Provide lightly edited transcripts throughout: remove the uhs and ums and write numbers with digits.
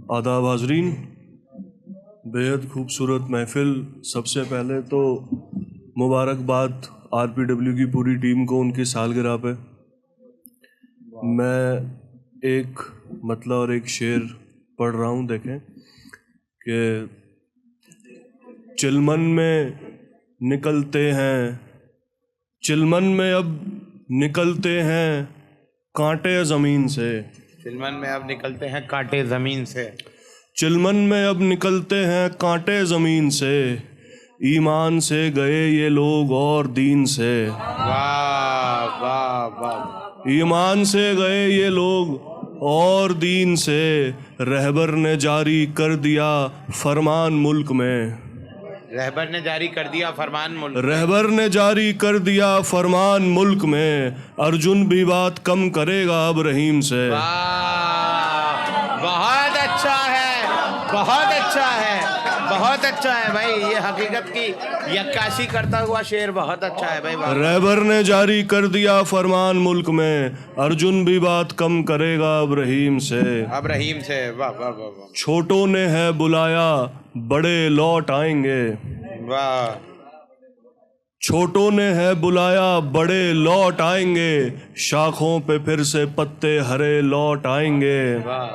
आदाब हाजरीन, बेहद खूबसूरत महफिल। सबसे पहले तो मुबारकबाद आरपीडब्ल्यू की पूरी टीम को उनकी सालगिरह पे। मैं एक मतला और एक शेर पढ़ रहा हूँ। देखें कि चिलमन में निकलते हैं, चिलमन में अब निकलते हैं कांटे ज़मीन से। चिलमन में अब निकलते हैं कांटे ज़मीन से। चिलमन में अब निकलते हैं कांटे ज़मीन से। ईमान से गए ये लोग और दीन से। वाह वाह वाह। ईमान से गए ये लोग और दीन से। रहबर ने जारी कर दिया फरमान मुल्क में। रहबर ने जारी कर दिया फरमान मुल्क। रहबर ने जारी कर दिया फरमान मुल्क में। अर्जुन भी बात कम करेगा अब रहीम से। वाह, बहुत अच्छा है, बहुत अच्छा है, बहुत अच्छा है भाई। ये हकीकत की यक्काशी करता हुआ शेर बहुत अच्छा है भाई। रहबर ने जारी कर दिया फरमान मुल्क में। अर्जुन भी बात कम करेगा अब रहीम से। अब रहीम से। वाह वाह वाह वाह। छोटों ने है बुलाया बड़े लौट आएंगे। वाह। छोटों ने है बुलाया बड़े लौट आएंगे। शाखों पे फिर से पत्ते हरे लौट आएंगे। वाह।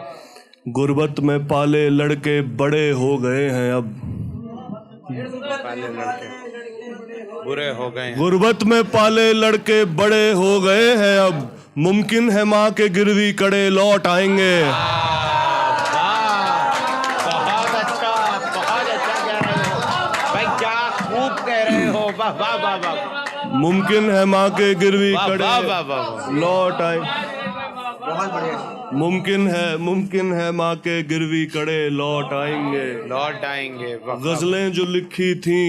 गुर्बत में पाले लड़के बड़े हो गए हैं अब। पाले लड़के बुरे हो गए हैं। गुर्बत में पाले लड़के बड़े हो गए हैं अब। मुमकिन है माँ के गिरवी कड़े लौट आएंगे। वाह वाह वाह वाह। मुमकिन है माँ के गिरवी कड़े वाह वाह वाह। लौट आए। बहुत बढ़िया। मुमकिन है माँ के गिरवी कड़े लौट आएंगे। लौट आएंगे। गजलें जो लिखी थी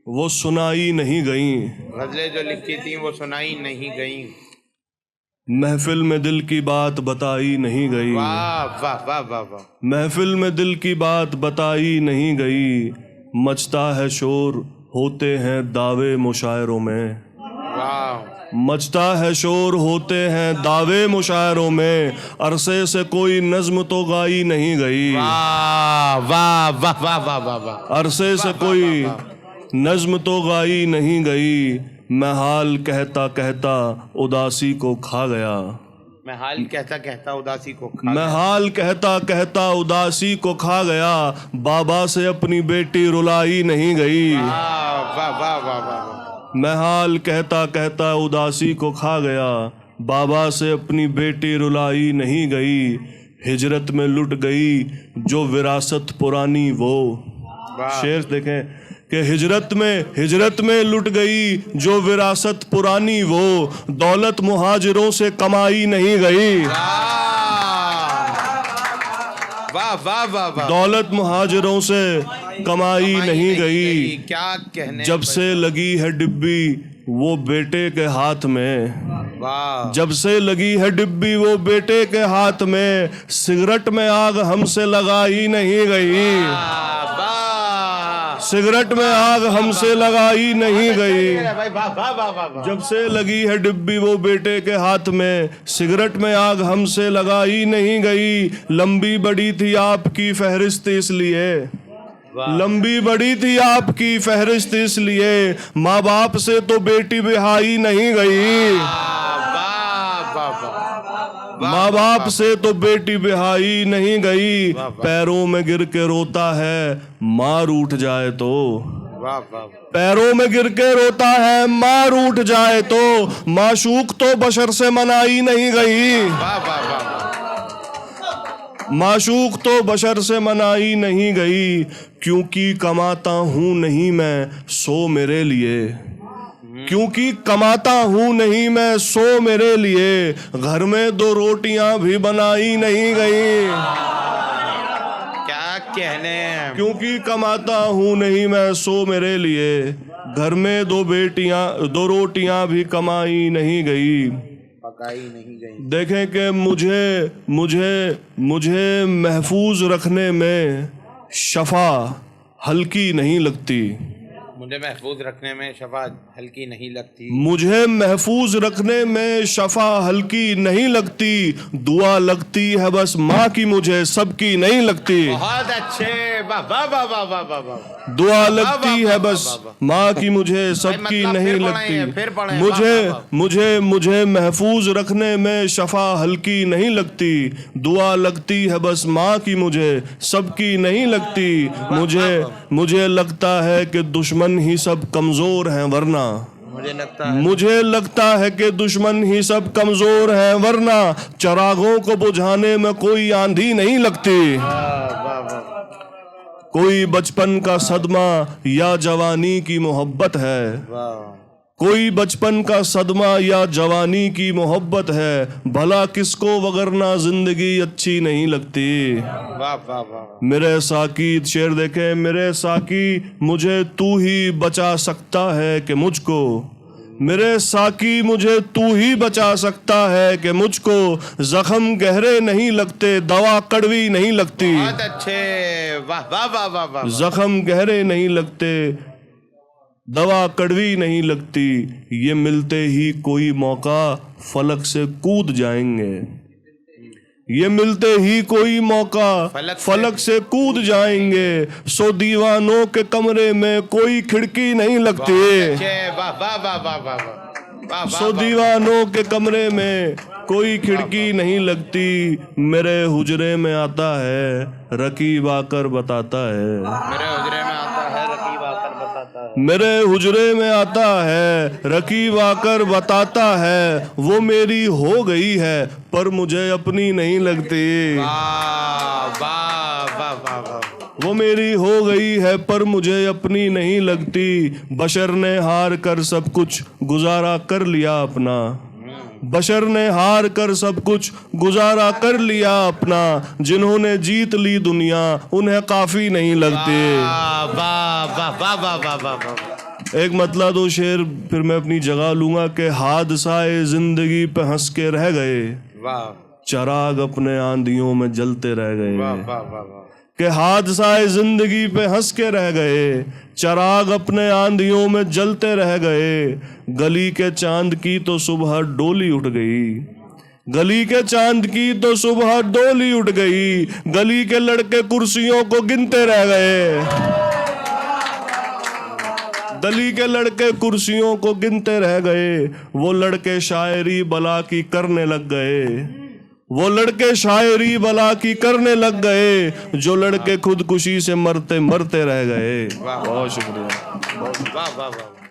वो सुनाई नहीं गई। गजलें जो लिखी थी वो सुनाई नहीं गई। महफिल में दिल की बात बताई नहीं गई। वाह वाह वाह वाह वाह। महफिल में दिल की बात बताई नहीं गई। मचता है शोर होते हैं दावे मुशायरों में। वाह। मचता है शोर होते हैं दावे मुशायरों में। अरसे से कोई नज्म तो गाई नहीं गई। वाह वाह वाह वाह वाह वाह वाह। अरसे से कोई नज्म तो गाई नहीं गई। मैं हाल कहता कहता उदासी को खा गया। मैं हाल कहता कहता उदासी को खा मैं हाल कहता कहता उदासी को खा गया। बाबा से अपनी बेटी रुलाई नहीं गई। वाह वाह वाह वाह वाह। मैं हाल कहता कहता उदासी को खा गया। बाबा से अपनी बेटी रुलाई नहीं गई। हिजरत में लुट गई जो विरासत पुरानी वो। शेर देखें कि हिजरत में लुट गई जो विरासत पुरानी वो। दौलत मुहाजिरों से कमाई नहीं गई। वाह वाह वाह वाह। दौलत मुहाजिरों से कमाई नहीं गई। क्या कहने। जब से लगी है डिब्बी वो बेटे के हाथ में। वाह। जब से लगी है डिब्बी वो बेटे के हाथ में। सिगरेट में आग हमसे लगाई नहीं गई। सिगरेट में आग हमसे लगाई नहीं गई। जब से लगी है डिब्बी वो बेटे के हाथ में। सिगरेट में आग हमसे लगाई नहीं गई। लंबी बड़ी थी आपकी फहरिस्त इसलिए। लंबी बड़ी थी आपकी फहरिस्त इसलिए। माँ बाप से तो बेटी बिहाई नहीं गई। माँ बाप से तो बेटी बिहाई नहीं गई। पैरों में गिर के रोता है माँ रूठ जाए तो। पैरों में गिर के रोता है माँ रूठ जाए तो। माशूक तो बशर से मनाई नहीं गई। माशूक तो बशर से मनाई नहीं गई। क्योंकि कमाता हूँ नहीं मैं सो मेरे लिए। क्योंकि कमाता हूँ नहीं मैं सो मेरे लिए। घर में 2 रोटियां भी बनाई नहीं गई। क्या कहने। क्योंकि कमाता हूँ नहीं मैं सो मेरे लिए। घर में 2 रोटियां भी कमाई नहीं गई। पकाई नहीं गई। देखें कि मुझे महफूज रखने में शफा हल्की नहीं लगती। मुझे महफूज रखने में शफा हल्की नहीं लगती। मुझे महफूज रखने में शफा हल्की नहीं लगती, दुआ लगती है बस माँ की, मुझे सबकी नहीं लगती। बहुत अच्छे, वाह वाह वाह वाह वाह वाह वाह। दुआ लगती है बस माँ की, मुझे सबकी मतलब नहीं फिर पढ़ें, फिर लगती। पढ़ें, मुझे वाह, वाह, वाह। मुझे मुझे महफूज रखने में शफा हल्की नहीं लगती, दुआ लगती है बस माँ की, मुझे सबकी नहीं लगती। मुझे लगता है कि दुश्मन ही सब कमजोर हैं वरना, मुझे लगता है कि दुश्मन ही सब कमजोर हैं वरना, चरागों को बुझाने में कोई आंधी नहीं लगती। कोई बचपन का सदमा या जवानी की मोहब्बत है, कोई बचपन का सदमा या जवानी की मोहब्बत है, भला किसको वगरना जिंदगी अच्छी नहीं लगती। मेरे साकी, शेर देखे, मेरे साकी मुझे तू ही बचा सकता है कि मुझको, मेरे साकी मुझे तू ही बचा सकता है कि मुझको, जख्म गहरे नहीं लगते, दवा कड़वी नहीं लगती। बहुत अच्छे, वाह वाह वाह वाह वाह। जख्म गहरे नहीं लगते, दवा कड़वी नहीं लगती, ये मिलते ही कोई मौका फलक से कूद जाएंगे, ये मिलते ही कोई मौका फलक से कूद जाएंगे, सो दीवानों के कमरे में कोई खिड़की नहीं लगती। वाह वाह वाह वाह वाह। सो दीवानों के कमरे में कोई खिड़की नहीं लगती, मेरे हुजरे में आता है रकीब आकर बताता है, मेरे हुजरे में आता है रकीब आकर बताता है, मेरे हुजरे में आता है रकीब आकर बताता है, वो मेरी हो गई है पर मुझे अपनी नहीं लगती। वाह वाह वाह वाह वाह। वो मेरी हो गई है पर मुझे अपनी नहीं लगती, बशर ने हार कर सब कुछ गुजारा कर लिया अपना, बशर ने हार कर सब कुछ गुजारा कर लिया अपना, जिन्होंने जीत ली दुनिया उन्हें काफी नहीं लगती। वाह वाह वाह वाह वाह वाह वाह। एक मतला दो शेर फिर मैं अपनी जगह लूंगा कि हादसाए जिंदगी पे हंस के रह गए, वाह, चराग अपने आंधियों में जलते रह गए, वाह वाह वाह वाह। कि हादसाए जिंदगी पे हंस के रह गए, चराग अपने आंधियों में जलते रह गए, गली के चांद की तो सुबह डोली उठ गई, गली के चांद की तो सुबह डोली उठ गई, गली के लड़के कुर्सियों को गिनते रह गए, गली के लड़के कुर्सियों को गिनते रह गए, वो लड़के शायरी बला की करने लग गए, वो लड़के शायरी बला की करने लग गए, जो लड़के खुदकुशी से मरते मरते रह गए। बहुत शुक्रिया, वाह वाह वाह।